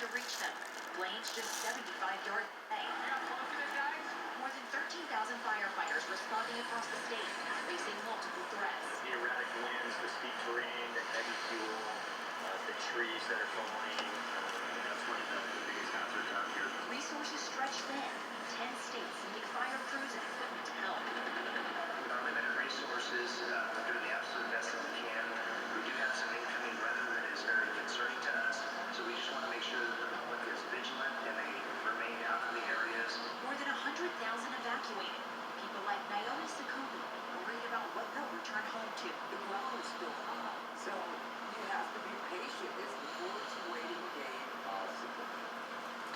to reach them. Flames just 75 yards away. How close is it, guys? More than 13,000 firefighters responding across the state, facing multiple threats. The erratic winds, the steep terrain, the heavy fuel, the trees that are falling. That's one of the biggest hazards out here. Resources stretched thin. 10 states sending fire crews and equipment to help. With our limited resources, we're doing the absolute best that we can. We do have some incoming weather that is very concerning to us, so we just want to make sure that the public is vigilant and they remain out of the areas. More than 100,000 evacuated. People like Naomi Sakubu worried about what they'll return home to. The ground is still hot, so you have to be patient. It's the worst waiting game possible.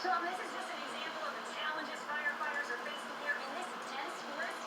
Tom, this is just an example of the challenges firefighters are facing here in this dense forest.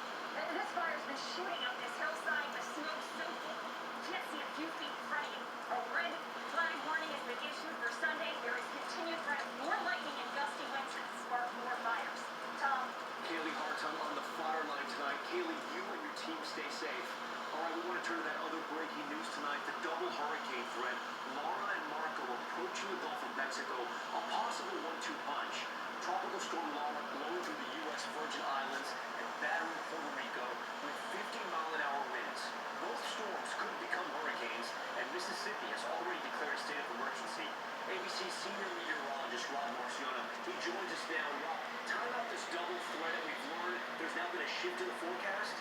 This fire's been shooting up this hillside. The smoke so thick you can't see a few feet in front of you. A red flag warning has been issued for Sunday. There is continued threat of more lightning and gusty winds to spark more fires. Tom. Kaylee Hartung on the fire line tonight. Kaylee, you and your team stay safe. All right, we want to turn to that other breaking news tonight. The double hurricane threat. Laura and Marco approaching the Gulf of Mexico. A possible 1-2 punch. Tropical storm Laura blowing through the U.S. Virgin Islands and battering Puerto Rico with 50-mile-an-hour winds. Both storms could become hurricanes, and Mississippi has already declared a state of emergency. ABC senior meteorologist Rob Marciano, he joins us now. Rob, time out this double threat that we've learned. There's now been a shift in the forecast.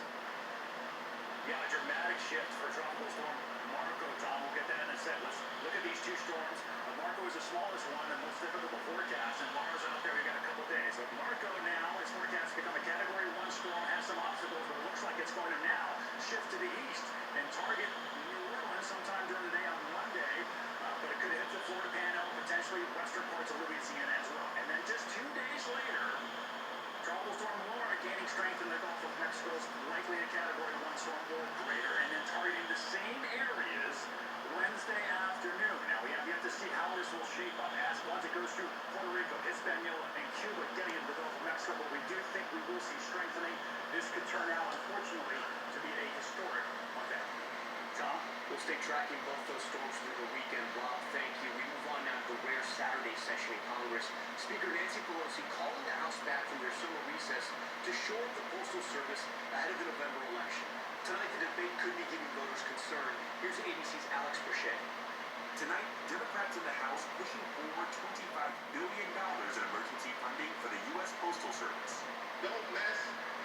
Yeah, a dramatic shift for tropical storm Marco. Tom, we'll get that in a sec. Let's look at these two storms. Marco is the smallest one, the most difficult to forecast, and Laura's out there. We've got a couple days. So Marco now is forecast to become a Category 1 storm, has some obstacles, but it looks like it's going to now shift to the east and target New Orleans sometime during the day on Monday. But it could hit the Florida Panhandle, potentially western parts of Louisiana as well. And then just 2 days later, tropical storm Laura gaining strength in the Gulf of Mexico is likely a Category 1 storm or greater, and then targeting the same areas Wednesday afternoon. Now, we have yet to see how this will shape up as once it goes through Puerto Rico, Hispaniola, and Cuba, getting into the Gulf of Mexico, but we do think we will see strengthening. This could turn out, unfortunately, to be a historic event. Tom? We'll stay tracking both those storms through the weekend. Rob, thank you. We move on now to the rare Saturday session in Congress. Speaker Nancy Pelosi calling the House back from their summer recess to shore up the Postal Service ahead of the November election. Tonight, the debate could be giving voters concern. Here's ABC's Alex Brochet. Tonight, Democrats in the House pushing for $25 billion in emergency funding for the U.S. Postal Service. Don't mess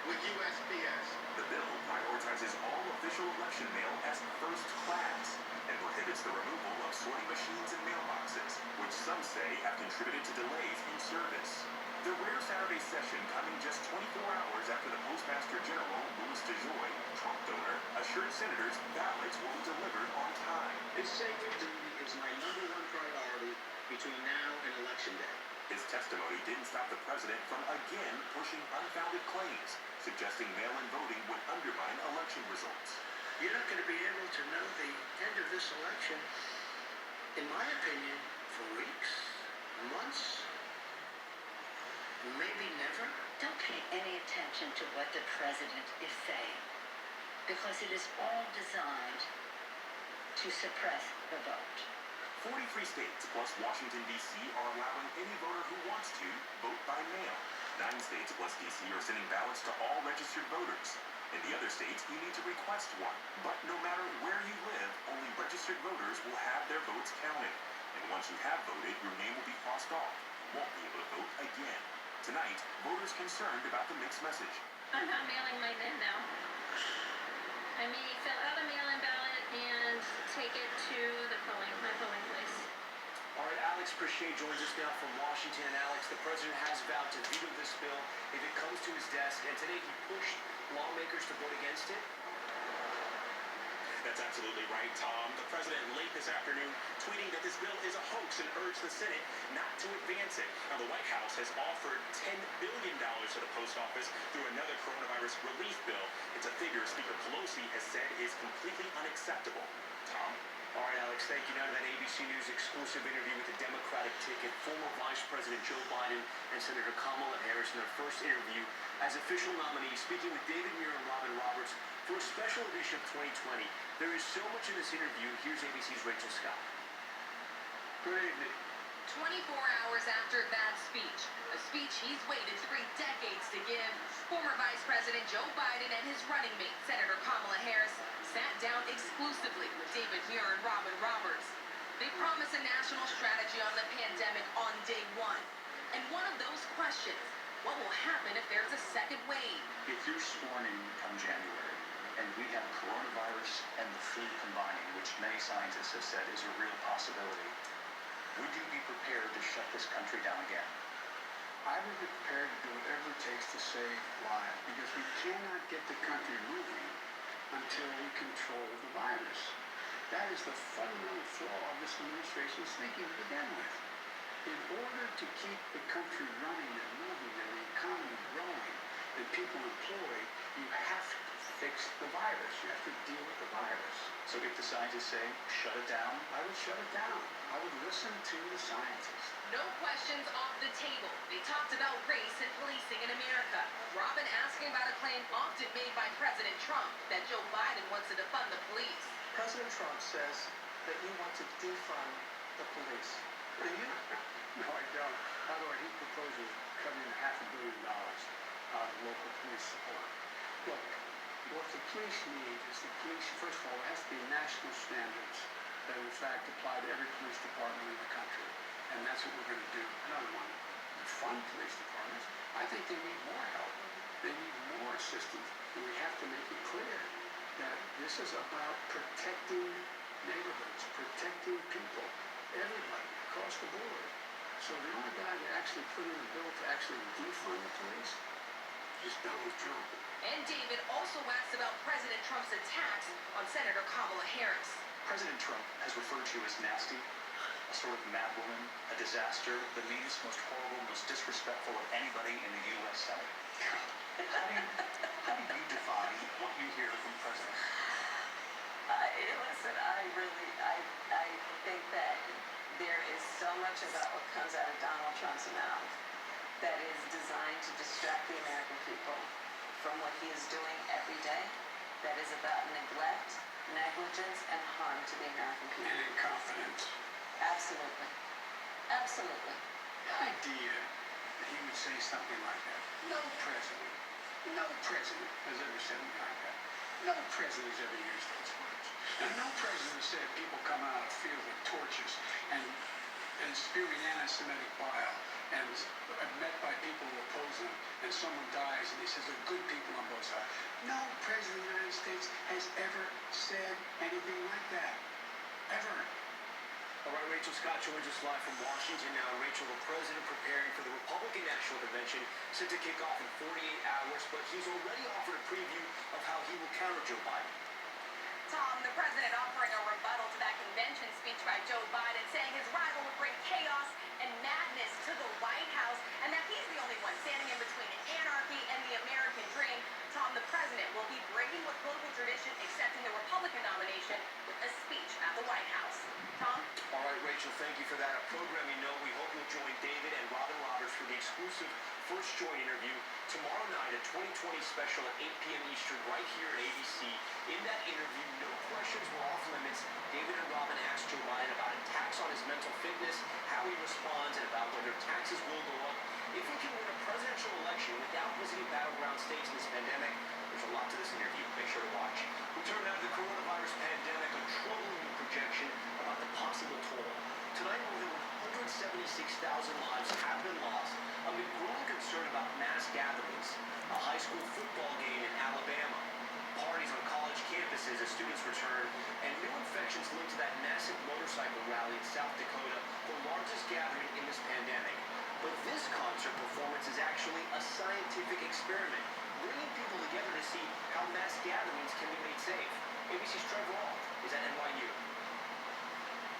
with USPS. The bill prioritizes all official election mail as first class and prohibits the removal of sorting machines and mailboxes, which some say have contributed to delays in service. The rare Saturday session coming just 24 hours after the Postmaster General, Louis DeJoy, Trump donor, assured senators ballots will be delivered on time. It's sacred duty is my #1 priority between now and Election Day. His testimony didn't stop the president from again pushing unfounded claims, suggesting mail-in voting would undermine election results. You're not going to be able to know the end of this election, in my opinion, for weeks, months, maybe never. Don't pay any attention to what the president is saying, because it is all designed to suppress the vote. 43 states plus Washington, D.C. are allowing any voter who wants to vote by mail. 9 states plus D.C. are sending ballots to all registered voters. In the other states, you need to request one. But no matter where you live, only registered voters will have their votes counted. And once you have voted, your name will be crossed off. You won't be able to vote again. Tonight, voters concerned about the mixed message. I'm not mailing mine in now. I may fill out a mail-in ballot and take it to my polling place. All right, Alex Brochet joins us now from Washington. And Alex, the president has vowed to veto this bill if it comes to his desk, and today he pushed lawmakers to vote against it. That's absolutely right, Tom. The president late this afternoon tweeting that this bill is a hoax and urged the Senate not to advance it. Now, the White House has offered $10 billion to the post office through another coronavirus relief bill. It's a figure Speaker Pelosi has said is completely unacceptable. Tom? All right, Alex, thank you. Now to that ABC News exclusive interview with the Democratic ticket, former Vice President Joe Biden and Senator Kamala Harris in their first interview as official nominees, speaking with David Muir and Robin Roberts for a special edition of 2020. There is so much in this interview. Here's ABC's Rachel Scott. Good evening. 24 hours after that speech, a speech he's waited 3 decades to give, former Vice President Joe Biden and his running mate, Senator Kamala Harris, sat down exclusively with David Muir and Robin Roberts. They promised a national strategy on the pandemic on day one. And one of those questions, what will happen if there's a second wave? If you're sworn in come January, and we have coronavirus and the flu combining, which many scientists have said is a real possibility, would you be prepared to shut this country down again? I would be prepared to do whatever it takes to save lives, because we cannot get the country moving until we control the virus. That is the fundamental flaw of this administration's thinking to begin with. In order to keep the country running and moving and the economy growing and people employed, you have to fix the virus. You have to deal with the virus. So if the scientists say, shut it down? I would shut it down. I would listen to the scientists. No questions off the table. They talked about race and policing in America. Robin asking about a claim often made by President Trump that Joe Biden wants to defund the police. President Trump says that you want to defund the police. Do you? No, I don't. By the way, he proposes cutting $500 million out of local police support. Look, what the police need is first of all, it has to be national standards that in fact apply to every police department in the country. And that's what we're going to do. I don't want to fund police departments. I think they need more help. They need more assistance. And we have to make it clear that this is about protecting neighborhoods, protecting people, everybody, across the board. So the only guy that actually put in a bill to actually defund the police is Donald Trump. And David also asked about President Trump's attacks on Senator Kamala Harris. President Trump has referred to you as nasty, a sort of madwoman, a disaster, the meanest, most horrible, most disrespectful of anybody in the U.S. Senate. How do you define what you hear from President? Listen, I think that there is so much about what comes out of Donald Trump's mouth that is designed to distract the American people from what he is doing every day, that is about neglect, negligence, and harm to the American people. And incompetence. Absolutely. Absolutely. The idea that he would say something like that. No president has ever said anything like that. No president has ever used those words. And no president has said people come out of the field with torches and spewing anti-Semitic bile and met by people who oppose them, and someone dies and he says there are good people on both sides. No president of the United States has ever said anything like that. Ever. All right, Rachel Scott joins us live from Washington now. Rachel, the president preparing for the Republican National Convention set to kick off in 48 hours, but he's already offered a preview of how he will counter Joe Biden. Tom, the president offering a rebuttal to that convention speech by Joe Biden, saying his rival would bring chaos and madness to the White House, and that he's the only one standing in between anarchy and the American dream. Tom, the president will be breaking with political tradition, accepting the Republican nomination with a speech at the White House. Tom? All right, Rachel, thank you for that. A program you know. We hope you'll join David and Robin Roberts for the exclusive First Join interview tomorrow night, a 2020 special at 8 p.m. Eastern, right here at ABC. In that interview, no questions were off limits. David and Robin asked Joe Biden about attacks on his mental fitness, how he responds, and about whether taxes will go up. If he can win a presidential election without visiting battleground states in this pandemic, there's a lot to this interview. Make sure to watch. We turn now to the coronavirus pandemic, a troubling new projection about the possible toll. Tonight, more than 176,000 lives have been lost amid growing concern about mass gatherings, a high school football game in Alabama, parties on college campuses as students return, and new infections linked to that massive motorcycle rally in South Dakota, the largest gathering in this pandemic. But this concert performance is actually a scientific experiment, bringing people together to see how mass gatherings can be made safe. ABC's Trevor Ault is at NYU.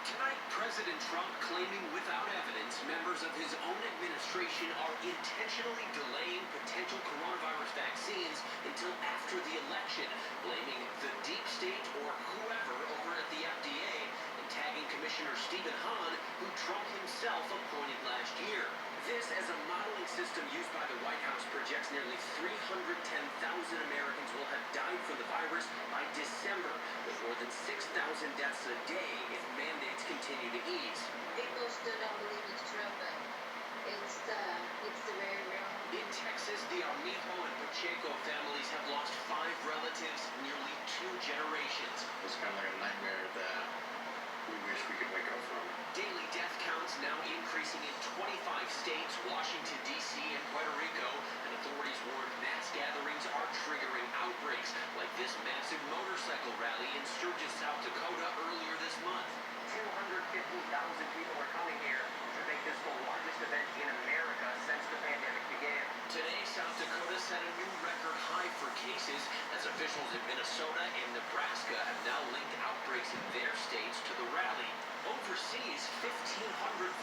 Tonight, President Trump claiming without evidence members of his own administration are intentionally delaying potential coronavirus vaccines until after the election, blaming the deep state or whoever over at the FDA and tagging Commissioner Stephen Hahn, who Trump himself appointed last year. This, as a modeling system used by the White House, projects nearly 310,000 Americans will have died from the virus by December, with more than 6,000 deaths a day if mandates continue to ease. People still don't believe it's generations. It's kind of like a nightmare that we wish we could wake up from. Daily death counts now increasing in 25 states, Washington, D.C., and Puerto Rico, and authorities warn mass gatherings are triggering outbreaks, like this massive motorcycle rally in Sturgis, South Dakota earlier this month. 250,000 people are coming here to make this the largest event in America since the pandemic began. Today, South Dakota set a new record high for cases as officials in Minnesota and Nebraska have now linked outbreaks in their states to the rally. Overseas, 1,500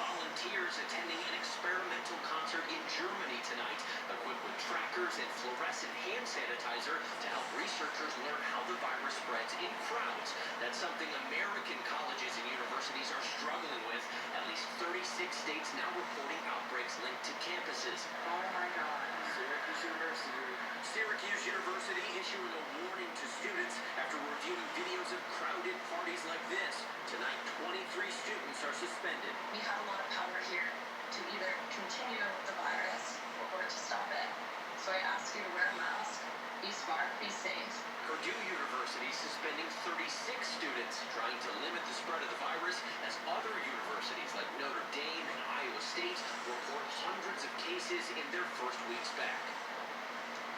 volunteers attending an experimental concert in Germany tonight, equipped with trackers and fluorescent hand sanitizer to help researchers learn how the virus spreads in crowds. That's something American colleges and universities are struggling with. At least 36 states now reporting outbreaks linked to campuses. Oh my God. Syracuse University issuing a warning to students after reviewing videos of crowded parties like this. Tonight, 23 students are suspended. We have a lot of power here to either continue the virus or to stop it. So I ask you to wear a mask, be smart, be safe. Purdue University suspending 36 students, trying to limit the spread of the virus as other universities like Notre Dame and Iowa State report hundreds of cases in their first weeks back.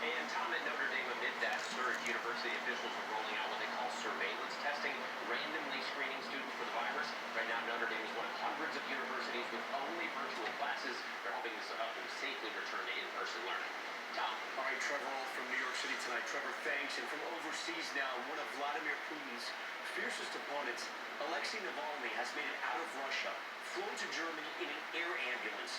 And Tom, at Notre Dame, amid that surge, university officials are rolling out what they call surveillance testing, randomly screening students for the virus. Right now, Notre Dame is one of hundreds of universities with only virtual classes. They're hoping this will help them safely return to in-person learning. Tom? All right, Trevor, all from New York City tonight. Trevor, thanks. And from overseas now, one of Vladimir Putin's fiercest opponents, Alexei Navalny, has made it out of Russia, flown to Germany in an air ambulance.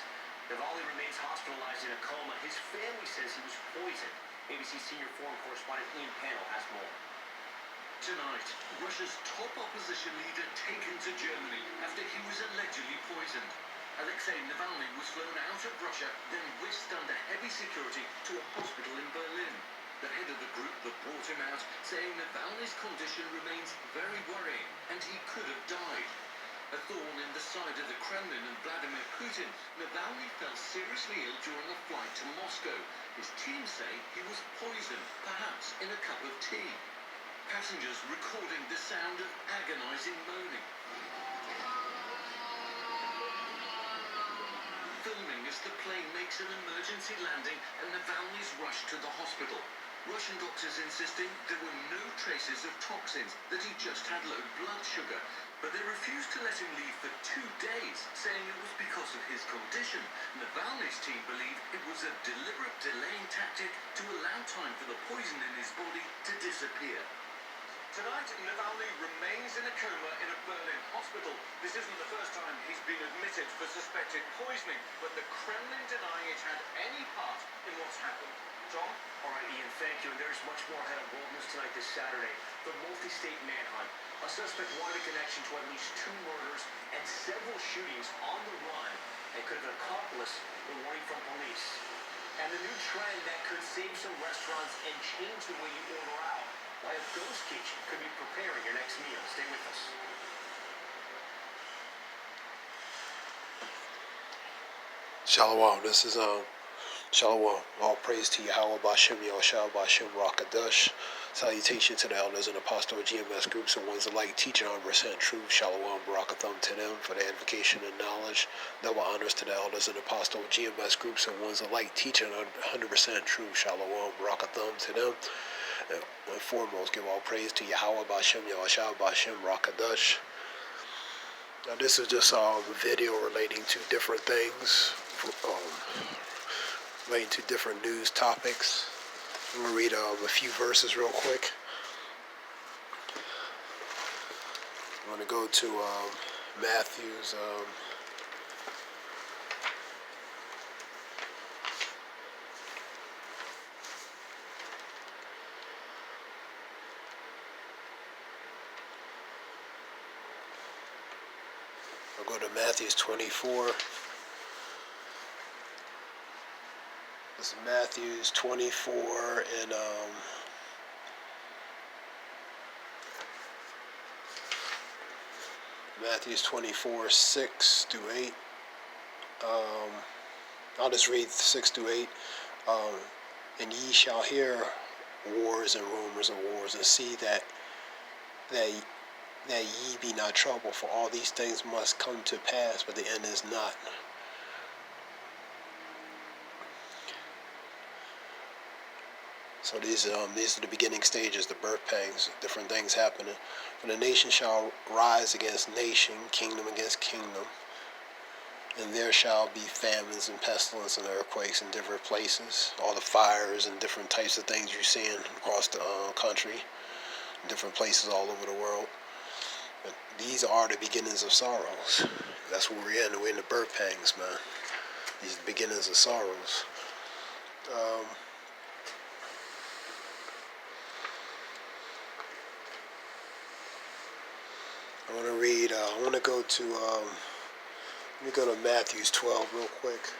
Navalny remains hospitalized in a coma. His family says he was poisoned. ABC senior foreign correspondent Ian Pannell has more. Tonight, Russia's top opposition leader taken to Germany after he was allegedly poisoned. Alexei Navalny was flown out of Russia, then whisked under heavy security to a hospital in Berlin. The head of the group that brought him out saying Navalny's condition remains very worrying and he could have died. A thorn in the side of the Kremlin and Vladimir Putin, Navalny fell seriously ill during a flight to Moscow. His team say he was poisoned, perhaps in a cup of tea. Passengers recording the sound of agonizing moaning. Filming as the plane makes an emergency landing and Navalny's rushed to the hospital. Russian doctors insisting there were no traces of toxins, that he just had low blood sugar. But they refused to let him leave for 2 days, saying it was because of his condition. Navalny's team believe it was a deliberate delaying tactic to allow time for the poison in his body to disappear. Tonight, Navalny remains in a coma in a Berlin hospital. This isn't the first time he's been admitted for suspected poisoning, but the Kremlin denying it had any part in what's happened. Tom? All right, Ian, thank you. And there's much more ahead of World News Tonight this Saturday. The multi-state manhunt. A suspect wanted a connection to at least 2 murders and several shootings on the run and could have been accomplice with warning from police. And the new trend that could save some restaurants and change the way you order out. Why a ghost kitchen could be preparing your next meal. Stay with us. Shalom, this is Shalom. All praise to Yahweh Bashem, Yahushua Bashem, Rakadash. Salutation to the elders and apostles of GMS groups and ones alike, teaching 100% truth. Shalom, Barakatham to them for the edification and knowledge. Double honors to the elders and apostles of GMS groups and ones alike, teaching 100% truth. Shalom, Barakatham to them. And foremost, give all praise to Yahweh Bashem, Yahushua Bashem, Rakadash. Now, this is just a video relating to different things. Relating to different news topics. I'm going to read a few verses real quick. I'm going to go to Matthew's I'll go to Matthew's 24. This is Matthew's 24 and Matthew's 24, 6 through 8. I'll just read 6 through 8. And ye shall hear wars and rumors of wars, and see that that ye be not troubled, for all these things must come to pass, but the end is not. So these are the beginning stages, the birth pangs, different things happening. For the nation shall rise against nation, kingdom against kingdom, and there shall be famines and pestilence and earthquakes in different places. All the fires and different types of things you're seeing across the country, different places all over the world. But these are the beginnings of sorrows. That's what we're in. We're in the birth pangs, man. These are the beginnings of sorrows. I want to read, I want to go to, let me go to Matthew 12 real quick.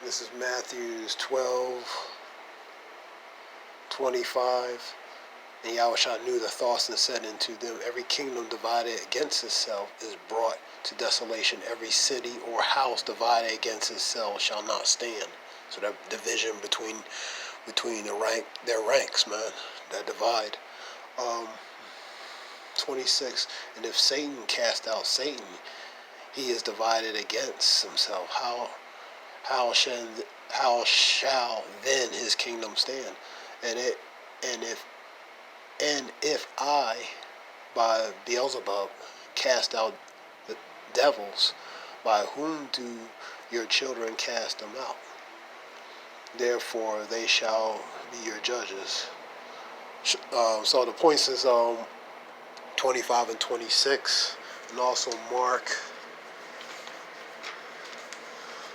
This is Matthew 12:25. And Yahushua knew the thoughts and said unto them, every kingdom divided against itself is brought to desolation. Every city or house divided against itself shall not stand. So that division between their ranks, man, that divide. 26. And if Satan cast out Satan, he is divided against himself. How shall then his kingdom stand? And if I, by Beelzebub, cast out the devils, by whom do your children cast them out? Therefore they shall be your judges. So the points is 25 and 26, and also Mark.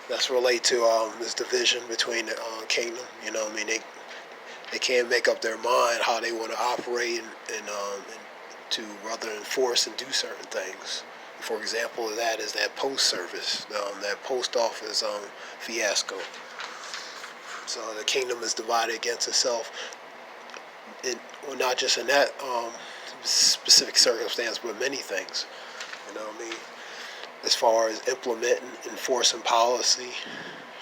That's relate to this division between the kingdom. You know what I mean? They can't make up their mind how they want to operate and to rather enforce and do certain things. For example, that is that post service, that post office fiasco. So the kingdom is divided against itself, well, not just in that specific circumstance, but many things. You know what I mean? As far as implementing, enforcing policy,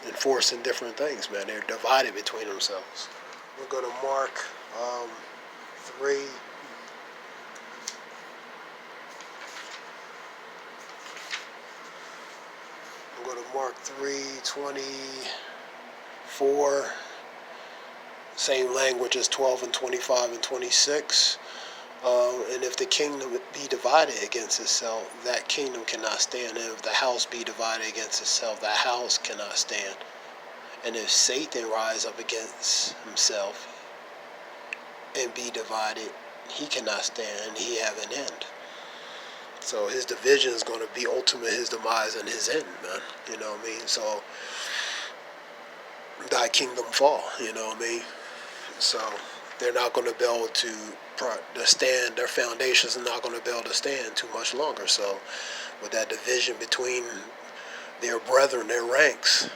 enforcing different things, man, they're divided between themselves. We'll go to Mark 3. We'll go to Mark 3:24. Same language as 12 and 25 and 26. And if the kingdom be divided against itself, that kingdom cannot stand. And if the house be divided against itself, that house cannot stand. And if Satan rise up against himself and be divided, he cannot stand, and he have an end. So his division is going to be ultimate, his demise and his end, man. You know what I mean? So thy kingdom fall, you know what I mean? So they're not going to be able to stand, their foundations are not going to be able to stand too much longer. So with that division between their brethren, their ranks,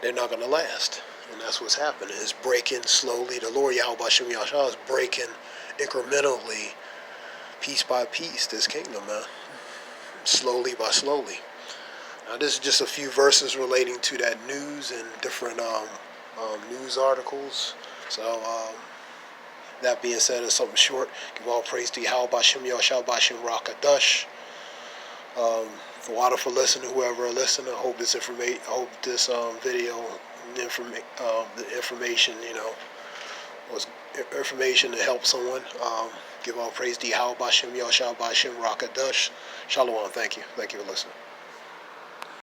they're not going to last. And that's what's happening. It's breaking slowly. The Lord Yahweh Shem Yahshua is breaking incrementally, piece by piece, this kingdom, man. Slowly by slowly. Now this is just a few verses relating to that news and different news articles. So that being said, it's something short. Give all praise to Yahweh Shem Yahshua Bashem Rakadash. For listening, whoever listening, I hope this video, the information, was information to help someone. Give all praise to Yahweh Bashem Yahshua Bashem Rakadash. Shalom. Thank you for listening.